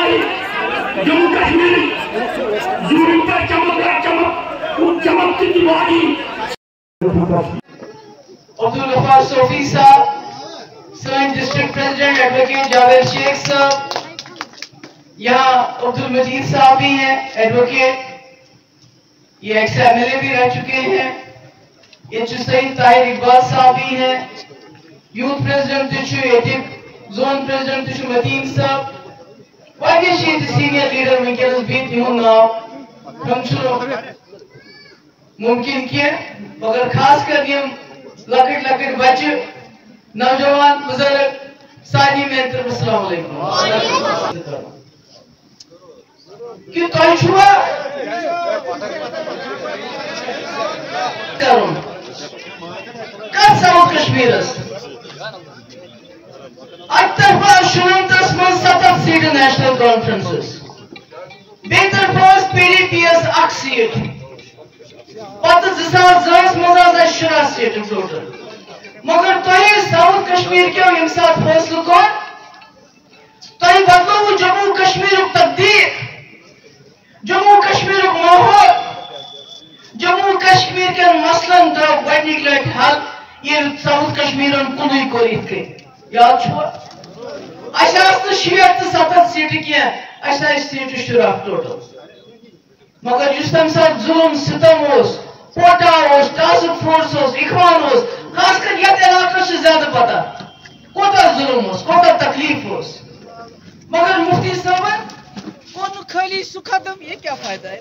दिवाली जम्मू कश्मीर जून पर चमकती दिवाली। अब्दुल गफ्फार सोफी साहब, सन district president advocate Javed Shaikh sahab, यहाँ अब्दुल मजीद साहब भी हैं एडवोकेट, ये एक्स MLA भी रह चुके हैं। ये सईद ताहिर इकबाल साहब भी हैं। Youth president zone president Mateen साहब, सीनियर लीडर वनस बिहत इहुंद नाव मुमकिन कह मगर खास कर लकट लकट बच्चे नौजवान बुजुर्ग सानी मेरी तरफ अस्सलाम वालेकुम कि तुम छुआ करुन कर साउथ कश्मीरस अतरफा शुनतस मन 7 सीट नेशनल कॉन्फ्रेंसेस बेतरफा PDP अख सीट पत 2010 मज 10 सीट टोटल मगर तुम साउथ कश्मीर के यम साथ फैसलो कर तुम बदलो जम्मू कश्मीर तकदीर, जम्मू कश्मीर माहौल, जम्मू कश्मीर के मसलन दो गडनिक लट हल ये साउथ कश्मीर कुन कोर इथे याद छो अस 67 सीट की सीट शुराफ टोटल मगर जिस तम साथ जुल्म सितम कोटा टास्क फोर्स इखवान खास कर ये इलाका से ज्यादा पता कोता जुल्म कोता तकलीफ मगर मुफ्ती साहब खाली सुखदम ये क्या फायदा है।